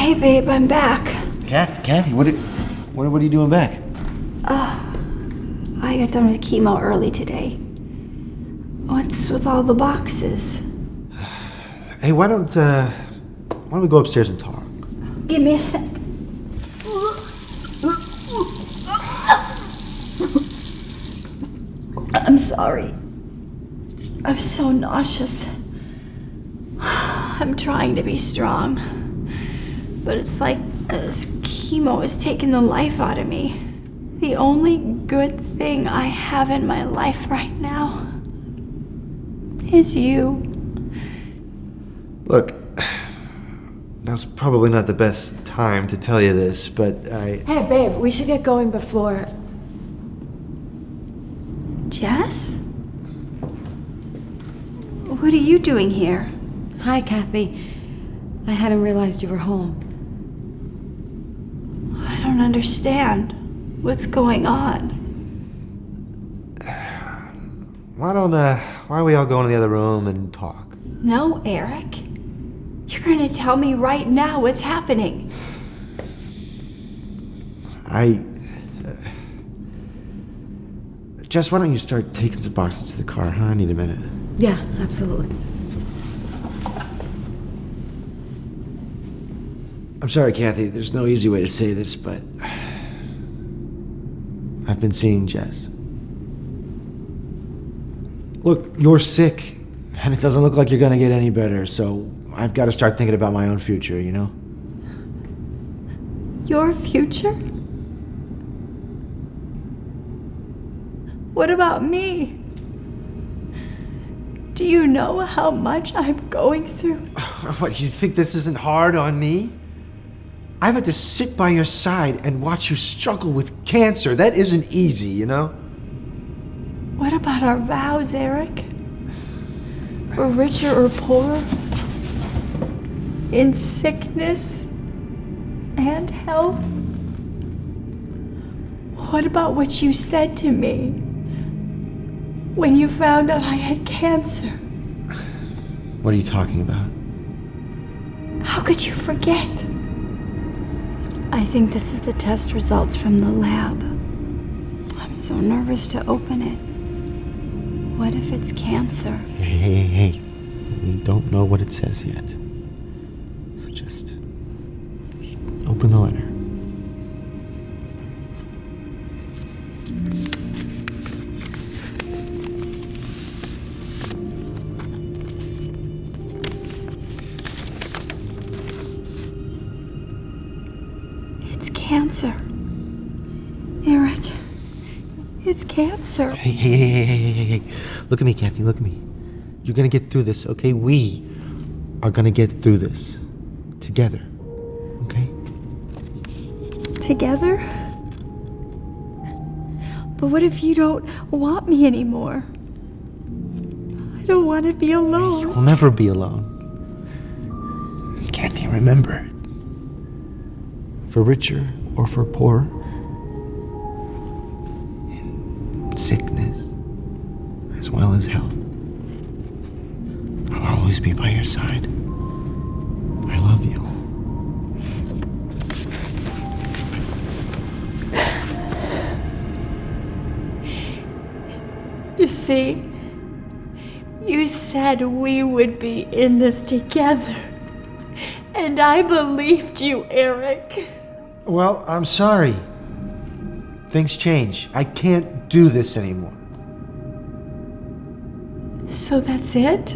Hey, babe, I'm back. Kathy, what are you doing back? I got done with chemo early today. What's with all the boxes? Hey, why don't we go upstairs and talk? Give me a sec. I'm sorry. I'm so nauseous. I'm trying to be strong, but it's like this chemo is taking the life out of me. The only good thing I have in my life right now is you. Look, now's probably not the best time to tell you this, but Hey, babe, we should get going before... Jess? What are you doing here? Hi, Kathy. I hadn't realized you were home. I don't understand. What's going on? why don't we all go into the other room and talk? No, Eric. You're going to tell me right now what's happening. Jess, why don't you start taking some boxes to the car, huh? I need a minute. Yeah, absolutely. I'm sorry, Kathy, there's no easy way to say this, but I've been seeing Jess. Look, you're sick, and it doesn't look like you're gonna get any better, so I've got to start thinking about my own future, you know? Your future? What about me? Do you know how much I'm going through? What, you think this isn't hard on me? I've had to sit by your side and watch you struggle with cancer. That isn't easy, you know? What about our vows, Eric? For richer or poorer? In sickness and health? What about what you said to me when you found out I had cancer? What are you talking about? How could you forget? I think this is the test results from the lab. I'm so nervous to open it. What if it's cancer? Hey. We don't know what it says yet. So just open the letter. It's cancer. Eric, it's cancer. Hey. Look at me, Kathy, look at me. You're gonna get through this, okay? We are gonna get through this. Together. Okay? Together? But what if you don't want me anymore? I don't want to be alone. You'll never be alone. Kathy, remember. For richer or for poorer, in sickness as well as health, I'll always be by your side. I love you. You see, you said we would be in this together. And I believed you, Eric. Well, I'm sorry. Things change. I can't do this anymore. So that's it?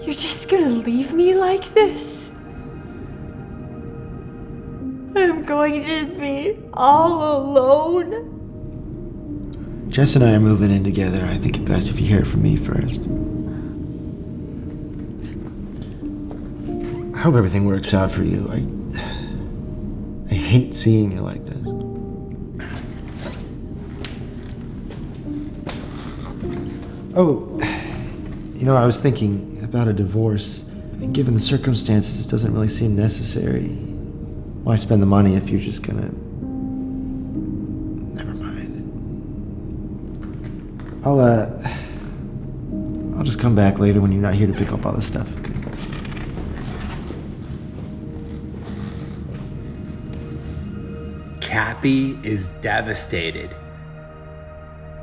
You're just gonna leave me like this? I'm going to be all alone? Jess and I are moving in together. I think it's best if you hear it from me first. I hope everything works out for you. I hate seeing you like this. Oh, you know, I was thinking about a divorce. Given the circumstances, it doesn't really seem necessary. Why spend the money if you're just gonna... Never mind. I'll just come back later when you're not here to pick up all this stuff. Okay? Kathy is devastated.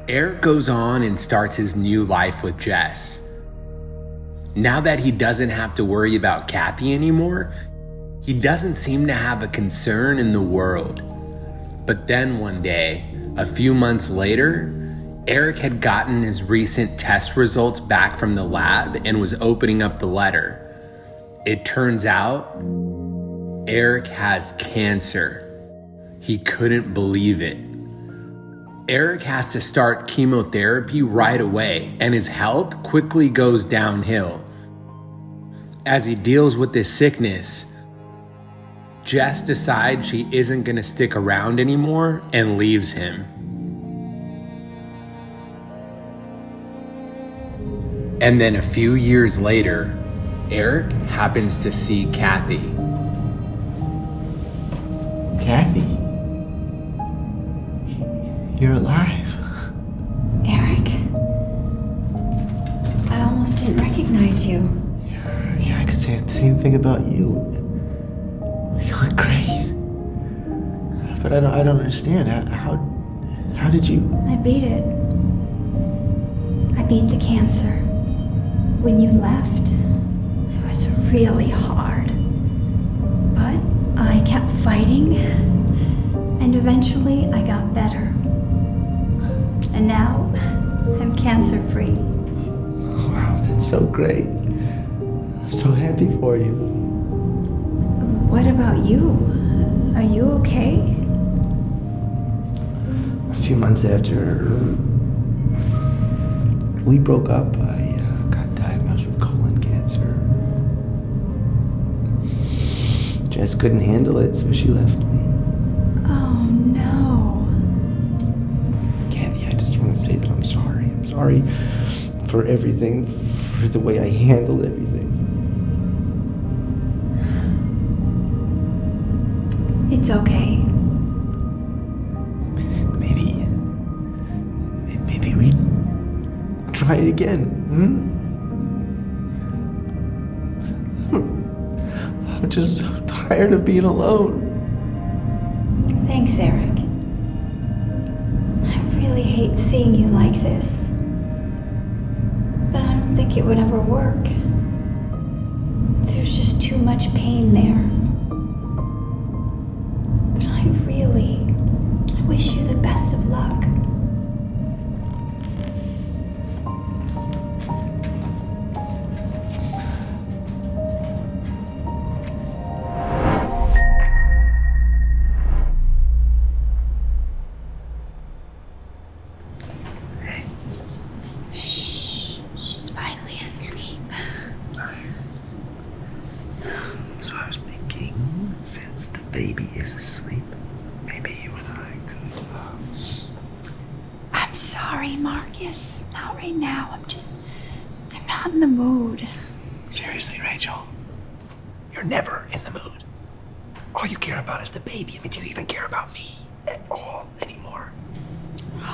Eric goes on and starts his new life with Jess. Now that he doesn't have to worry about Kathy anymore, he doesn't seem to have a concern in the world. But then one day, a few months later, Eric had gotten his recent test results back from the lab and was opening up the letter. It turns out, Eric has cancer. He couldn't believe it. Eric has to start chemotherapy right away, and his health quickly goes downhill. As he deals with this sickness, Jess decides she isn't going to stick around anymore and leaves him. And then a few years later, Eric happens to see Kathy. Kathy? You're alive. Eric, I almost didn't recognize you. Yeah, I could say the same thing about you. You look great. But I don't understand. How did you... I beat it. I beat the cancer. When you left, it was really hard. But I kept fighting, and eventually I got better. And now I'm cancer-free. Wow, that's so great. I'm so happy for you. What about you? Are you okay? A few months after we broke up, I got diagnosed with colon cancer. Jess couldn't handle it, so she left me. Oh no. Kathy, I just want to say that I'm sorry. I'm sorry for everything, for the way I handled everything. It's okay. Maybe we try it again. I'm just so tired of being alone. Thanks, Eric. I really hate seeing you like this. But I don't think it would ever work. There's just too much pain there. But I wish you the best of luck. She's finally asleep. Nice. So I was thinking, since the baby is asleep, maybe you and I could, I'm sorry, Marcus. Not right now. I'm not in the mood. Seriously, Rachel? You're never in the mood. All you care about is the baby. I mean, do you even care about me at all anymore?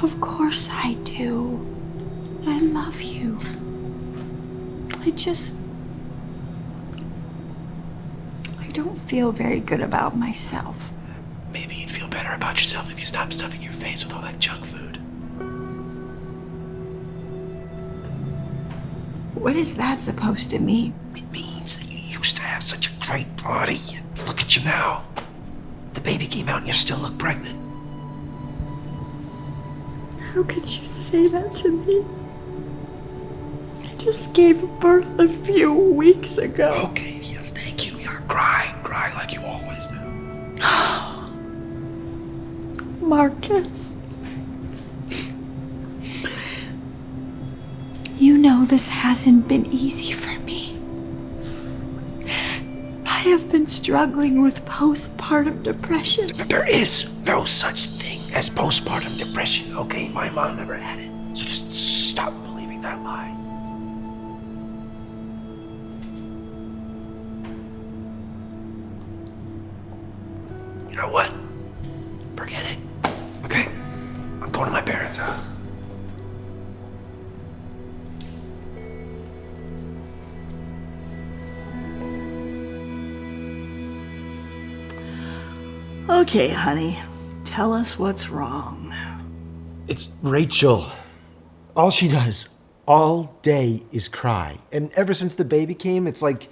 Of course I do. I love you. I don't feel very good about myself. Maybe you'd feel better about yourself if you stopped stuffing your face with all that junk food. What is that supposed to mean? It means that you used to have such a great body, and look at you now. The baby came out and you still look pregnant. How could you say that to me? I just gave birth a few weeks ago. Okay, yes, thank you. Yeah, cry like you always do. Marcus. You know this hasn't been easy for me. I have been struggling with postpartum depression. There is no such thing as postpartum depression, okay? My mom never had it. So just stop believing that lie. You know what? Forget it. Okay? I'm going to my parents' house. Okay, honey. Tell us what's wrong. It's Rachel. All she does all day is cry. And ever since the baby came, it's like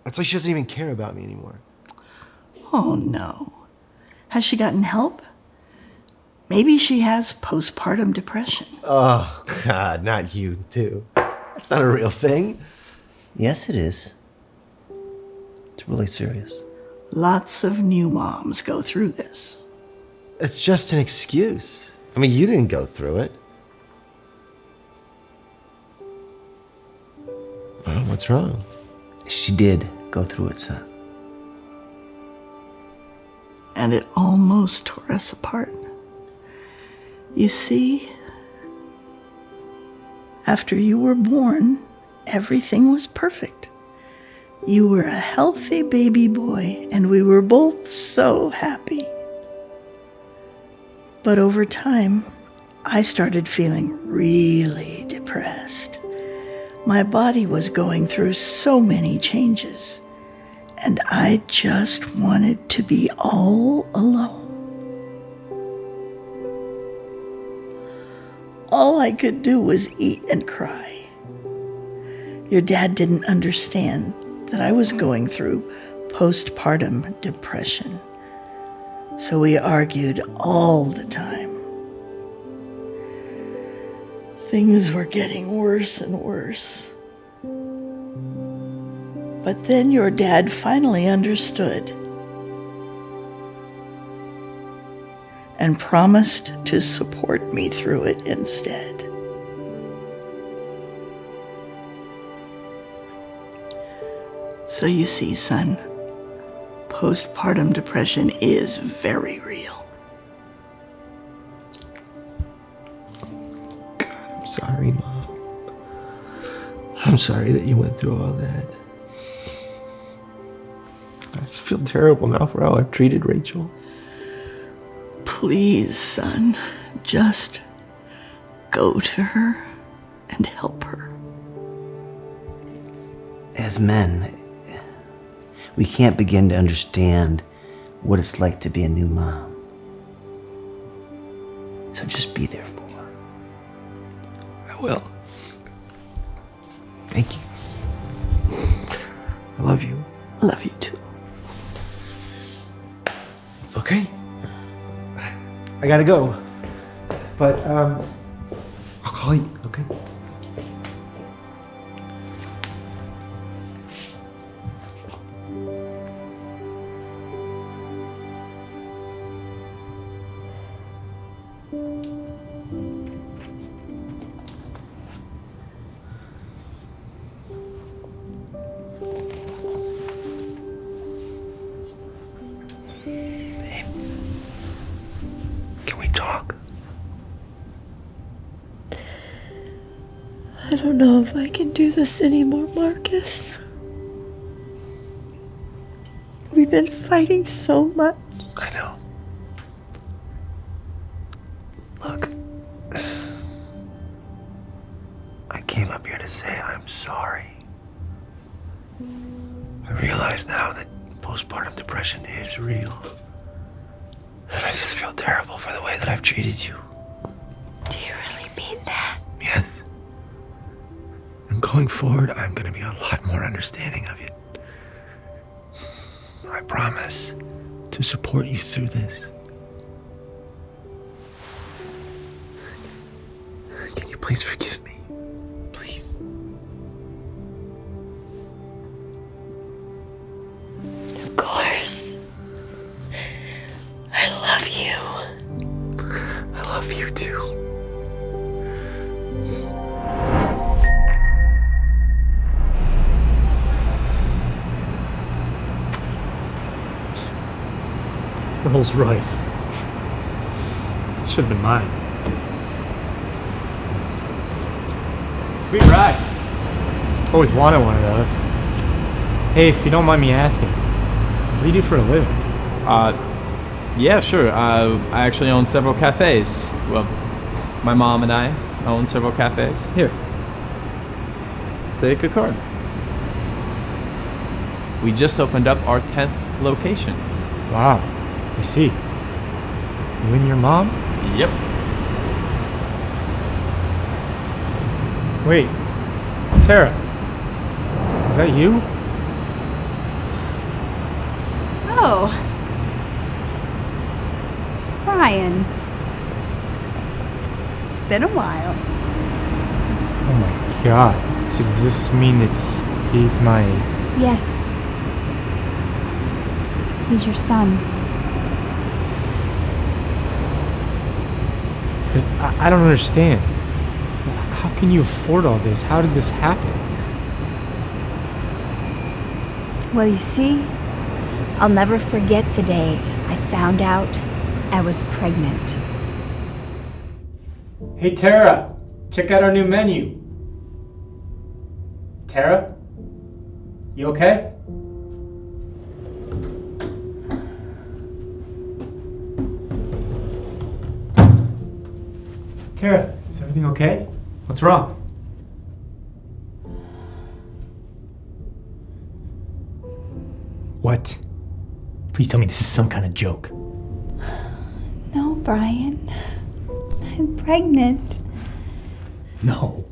she doesn't even care about me anymore. Oh, no. Has she gotten help? Maybe she has postpartum depression. Oh, God, not you, too. That's not a real thing. Yes, it is. It's really serious. Lots of new moms go through this. It's just an excuse. I mean, you didn't go through it. Well, what's wrong? She did go through it, son. And it almost tore us apart. You see, after you were born, everything was perfect. You were a healthy baby boy, and we were both so happy. But over time, I started feeling really depressed. My body was going through so many changes, and I just wanted to be all alone. All I could do was eat and cry. Your dad didn't understand that I was going through postpartum depression, so we argued all the time. Things were getting worse and worse. But then your dad finally understood and promised to support me through it instead. So you see, son, postpartum depression is very real. I'm sorry, Mom. I'm sorry that you went through all that. I just feel terrible now for how I've treated Rachel. Please, son, just go to her and help her. As men, we can't begin to understand what it's like to be a new mom. So just be there for her. I will. Thank you. I love you. Love you too. Okay. I gotta go. But, I'll call you, okay? Can we talk? I don't know if I can do this anymore, Marcus. We've been fighting so much. I know. Look, I came up here to say I'm sorry. I realize now that postpartum depression is real. And I just feel terrible for the way that I've treated you. Do you really mean that? Yes. And going forward, I'm going to be a lot more understanding of it. I promise to support you through this. Can you please forgive me? Please. Of course. I love you. I love you too. Rolls Royce. Should have been mine. Sweet ride. Always wanted one of those. Hey, if you don't mind me asking, what do you do for a living? Yeah, sure. I actually own several cafes. Well, my mom and I own several cafes. Here. Take a card. We just opened up our 10th location. Wow. I see. You and your mom? Yep. Wait, Tara, is that you? Oh. Brian. It's been a while. Oh my god. So does this mean that he's my... Yes. He's your son. But I don't understand. How can you afford all this? How did this happen? Well, you see, I'll never forget the day I found out I was pregnant. Hey Tara, check out our new menu. Tara? You okay? Tara, is everything okay? What's wrong? What? Please tell me this is some kind of joke. No, Brian. I'm pregnant. No,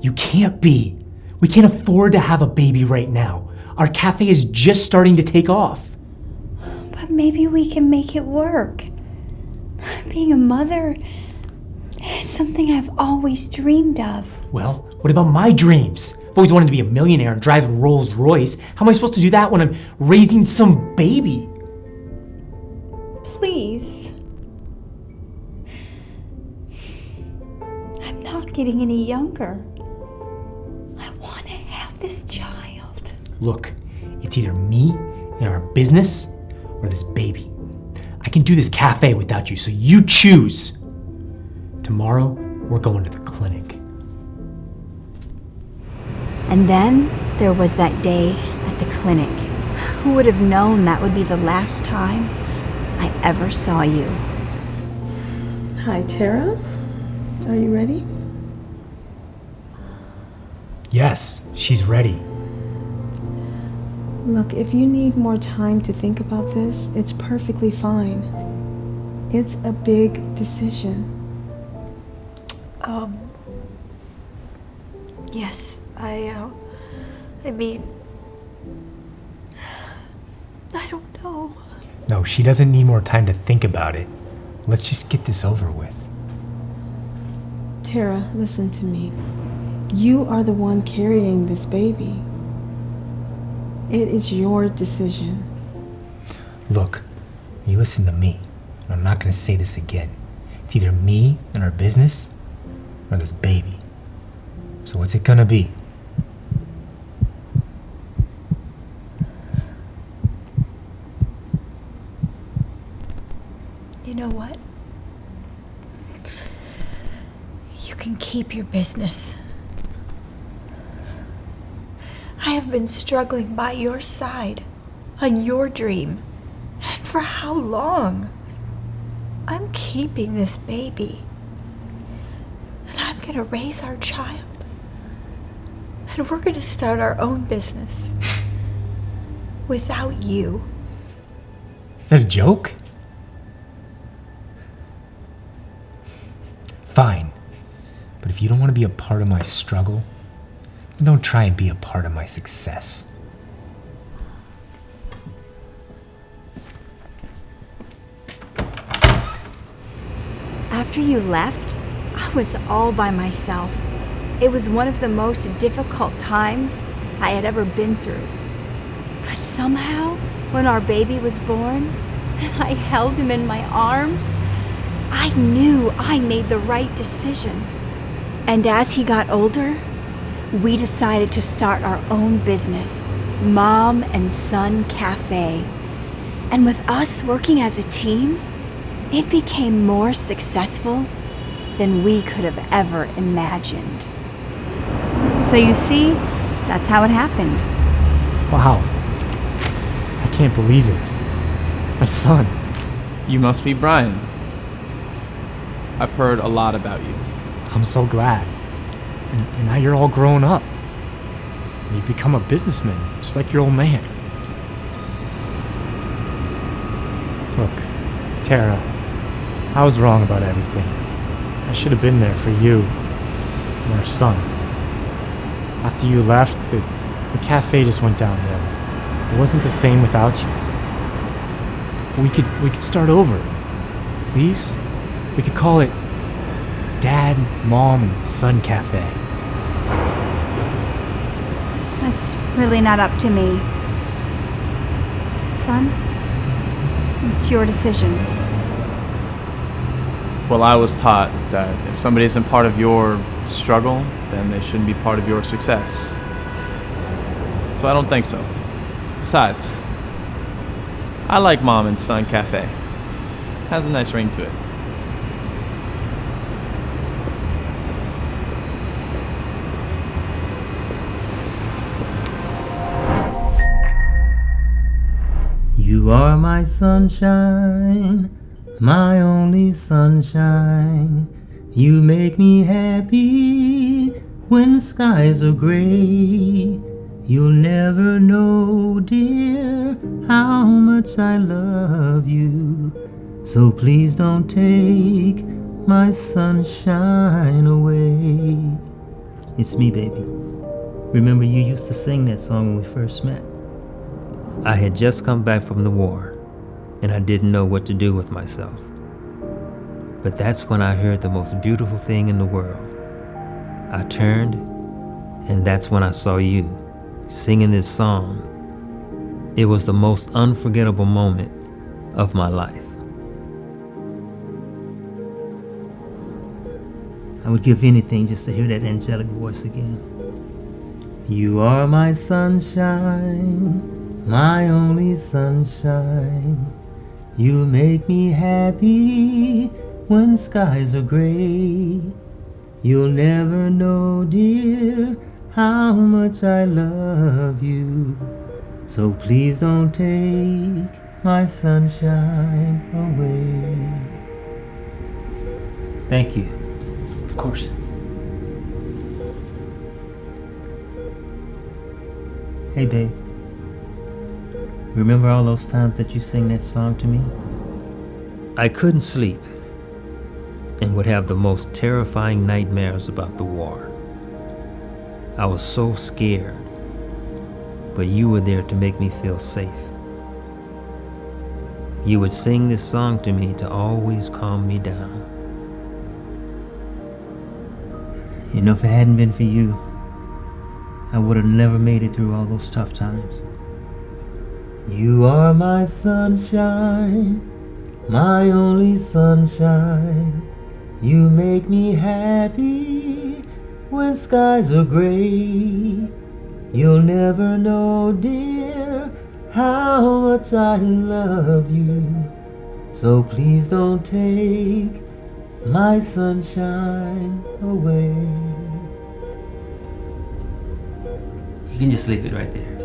you can't be. We can't afford to have a baby right now. Our cafe is just starting to take off. But maybe we can make it work. Being a mother is something I've always dreamed of. Well, what about my dreams? I've always wanted to be a millionaire and drive a Rolls Royce. How am I supposed to do that when I'm raising some baby? Please. I'm not getting any younger. I want to have this child. Look, it's either me and our business or this baby. I can do this cafe without you, so you choose. Tomorrow, we're going to the clinic. And then there was that day at the clinic. Who would have known that would be the last time I ever saw you? Hi, Tara. Are you ready? Yes, she's ready. Look, if you need more time to think about this, it's perfectly fine. It's a big decision. Yes, I mean, I don't know. No, she doesn't need more time to think about it. Let's just get this over with. Tara, listen to me. You are the one carrying this baby. It is your decision. Look, you listen to me, and I'm not going to say this again. It's either me and our business or this baby. So what's it gonna be? You know what? You can keep your business. I have been struggling by your side, on your dream. And for how long? I'm keeping this baby. And I'm gonna raise our child. And we're gonna start our own business. Without you. Is that a joke? Fine. But if you don't want to be a part of my struggle, then don't try and be a part of my success. After you left, I was all by myself. It was one of the most difficult times I had ever been through. But somehow, when our baby was born, and I held him in my arms, I knew I made the right decision. And as he got older, we decided to start our own business, Mom and Son Cafe. And with us working as a team, it became more successful than we could have ever imagined. So you see, that's how it happened. Wow. I can't believe it. My son. You must be Brian. I've heard a lot about you. I'm so glad. And now you're all grown up. And you've become a businessman, just like your old man. Look, Tara, I was wrong about everything. I should have been there for you and our son. After you left, the cafe just went downhill. It wasn't the same without you. We could start over. Please? We could call it Dad, Mom, and Son Cafe. That's really not up to me. Son, it's your decision. Well, I was taught that if somebody isn't part of your struggle, then they shouldn't be part of your success. So I don't think so. Besides, I like Mom and Son Cafe. Has a nice ring to it. You are my sunshine, my only sunshine. You make me happy when skies are gray. You'll never know, dear, how much I love you. So please don't take my sunshine away. It's me, baby. Remember you used to sing that song when we first met? I had just come back from the war, and I didn't know what to do with myself. But that's when I heard the most beautiful thing in the world. I turned, and that's when I saw you, singing this song. It was the most unforgettable moment of my life. I would give anything just to hear that angelic voice again. You are my sunshine, my only sunshine. You make me happy when skies are gray. You'll never know, dear, how much I love you. So please don't take my sunshine away. Thank you. Of course. Hey, babe. Remember all those times that you sang that song to me? I couldn't sleep and would have the most terrifying nightmares about the war. I was so scared, but you were there to make me feel safe. You would sing this song to me to always calm me down. You know, if it hadn't been for you, I would have never made it through all those tough times. You are my sunshine, my only sunshine. You make me happy when skies are gray. You'll never know, dear, how much I love you. So please don't take my sunshine away. You can just leave it right there.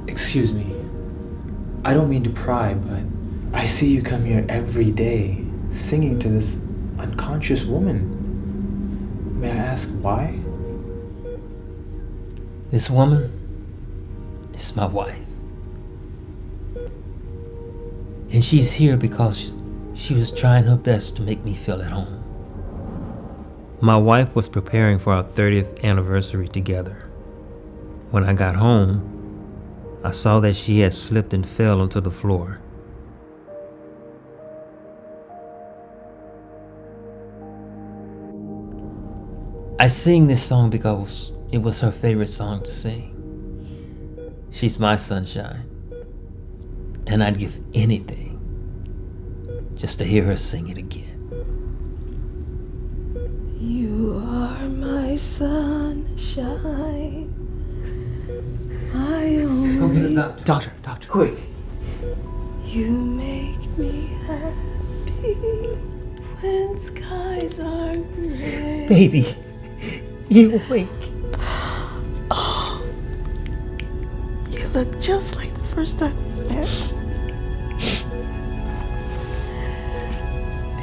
Excuse me. I don't mean to pry, but I see you come here every day singing to this unconscious woman. May I ask why? This woman is my wife. And she's here because she was trying her best to make me feel at home. My wife was preparing for our 30th anniversary together. When I got home, I saw that she had slipped and fell onto the floor. I sing this song because it was her favorite song to sing. She's my sunshine, and I'd give anything just to hear her sing it again. You are my sunshine, my only. Go get a doctor. Doctor. Quick. You make me happy when skies are gray. Baby, you awake. Oh, you look just like the first time we met.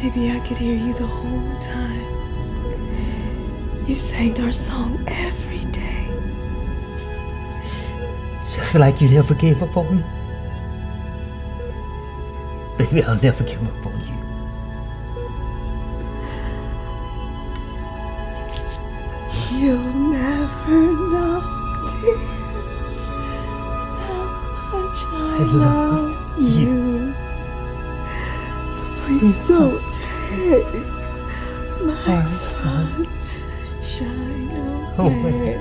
Baby, I could hear you the whole time. You sang our song every day. like you never gave up on me. Baby, I'll never give up on you. You'll never know, dear, how much I love you. So please don't take my sunshine away.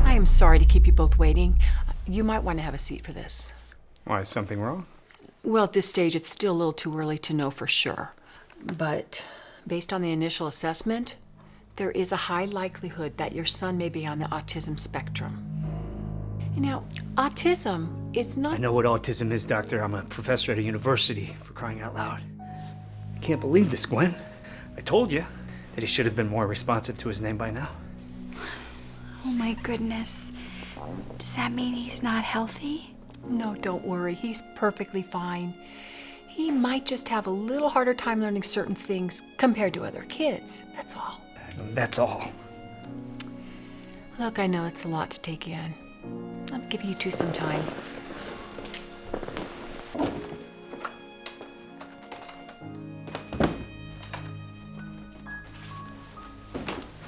I am sorry to keep you both waiting. You might want to have a seat for this. Why, is something wrong? Well, at this stage, it's still a little too early to know for sure. But based on the initial assessment, there is a high likelihood that your son may be on the autism spectrum. Now, autism is not... I know what autism is, Doctor. I'm a professor at a university, for crying out loud. I can't believe this, Gwen. I told you that he should have been more responsive to his name by now. Oh my goodness. Does that mean he's not healthy? No, don't worry. He's perfectly fine. He might just have a little harder time learning certain things compared to other kids. That's all. That's all. Look, I know it's a lot to take in. I'll give you two some time.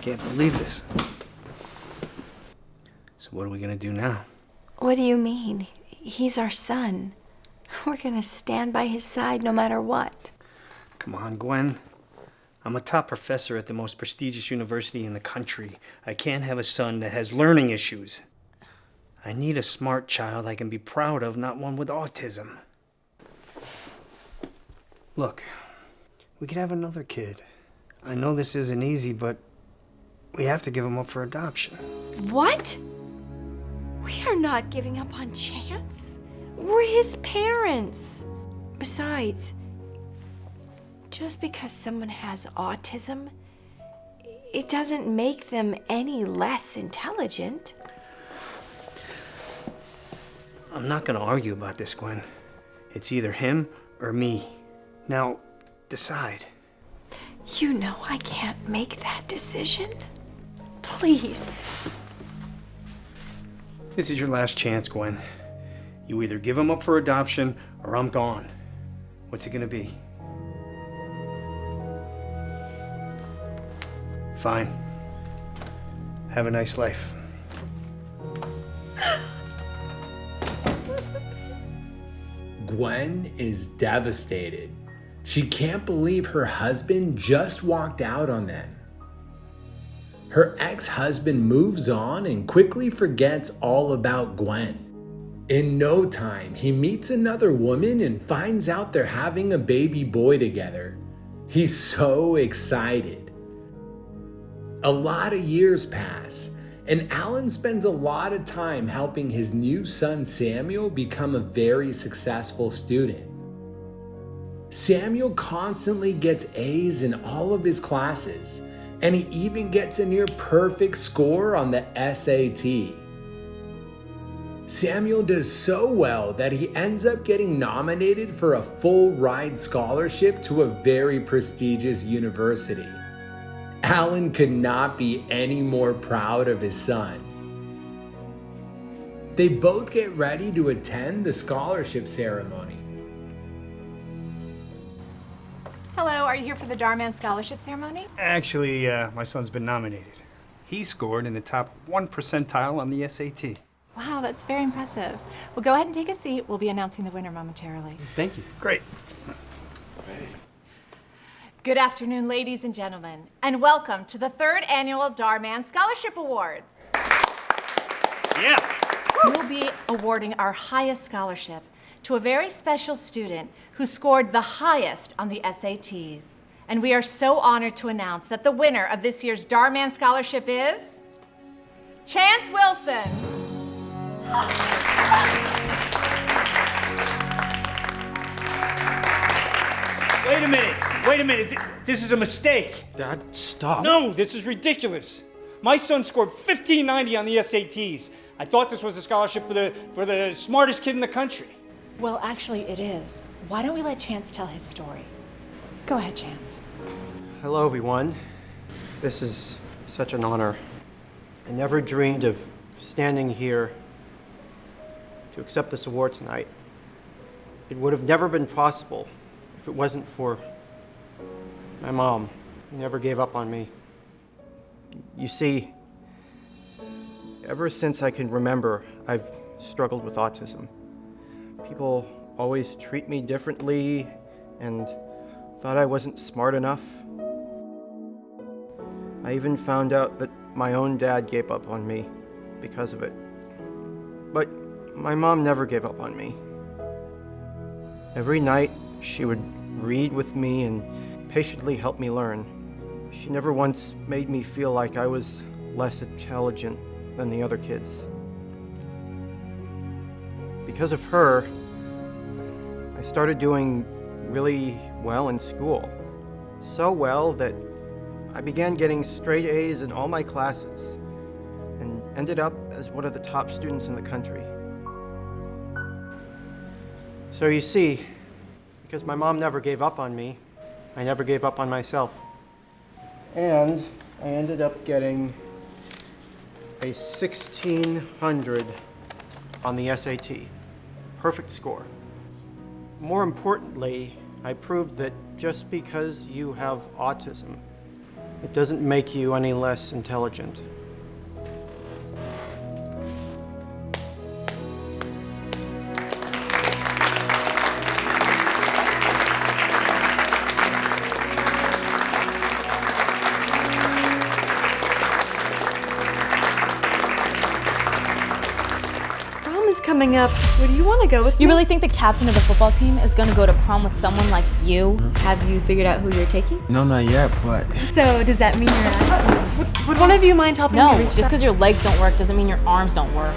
Can't believe this. So what are we gonna do now? What do you mean? He's our son. We're gonna stand by his side no matter what. Come on, Gwen. I'm a top professor at the most prestigious university in the country. I can't have a son that has learning issues. I need a smart child I can be proud of, not one with autism. Look, we could have another kid. I know this isn't easy, but we have to give him up for adoption. What? We are not giving up on Chance. We're his parents. Besides, just because someone has autism, it doesn't make them any less intelligent. I'm not gonna argue about this, Gwen. It's either him or me. Now, decide. You know I can't make that decision. Please. This is your last chance, Gwen. You either give him up for adoption or I'm gone. What's it gonna be? Fine. Have a nice life. Gwen is devastated. She can't believe her husband just walked out on them. Her ex-husband moves on and quickly forgets all about Gwen. In no time, he meets another woman and finds out they're having a baby boy together. He's so excited. A lot of years pass, and Alan spends a lot of time helping his new son Samuel become a very successful student. Samuel constantly gets A's in all of his classes, and he even gets a near perfect score on the SAT. Samuel does so well that he ends up getting nominated for a full ride scholarship to a very prestigious university. Alan could not be any more proud of his son. They both get ready to attend the scholarship ceremony. Hello, are you here for the Dhar Mann Scholarship Ceremony? Actually, my son's been nominated. He scored in the top 1 percentile on the SAT. Wow, that's very impressive. Well, go ahead and take a seat. We'll be announcing the winner momentarily. Thank you. Great. Good afternoon, ladies and gentlemen, and welcome to the 3rd annual Dhar Mann Scholarship Awards. Yeah. We'll be awarding our highest scholarship to a very special student who scored the highest on the SATs. And we are so honored to announce that the winner of this year's Dhar Mann Scholarship is Chance Wilson. Wait a minute. This is a mistake. Dad, stop. No, this is ridiculous. My son scored 1590 on the SATs. I thought this was a scholarship for the smartest kid in the country. Well, actually, it is. Why don't we let Chance tell his story? Go ahead, Chance. Hello, everyone. This is such an honor. I never dreamed of standing here to accept this award tonight. It would have never been possible if it wasn't for my mom, who never gave up on me. You see, ever since I can remember, I've struggled with autism. People always treat me differently and thought I wasn't smart enough. I even found out that my own dad gave up on me because of it. But my mom never gave up on me. Every night, she would read with me and patiently help me learn. She never once made me feel like I was less intelligent than the other kids. Because of her, I started doing really well in school. So well that I began getting straight A's in all my classes and ended up as one of the top students in the country. So you see, because my mom never gave up on me, I never gave up on myself. And I ended up getting a 1600 on the SAT. Perfect score. More importantly, I proved that just because you have autism, it doesn't make you any less intelligent. Coming up. Would you want to go with me? You really think the captain of the football team is going to go to prom with someone like you? Have you figured out who you're taking? No, not yet, but... So, does that mean you're asking? Would one of you mind helping me reach No, just because your legs don't work doesn't mean your arms don't work.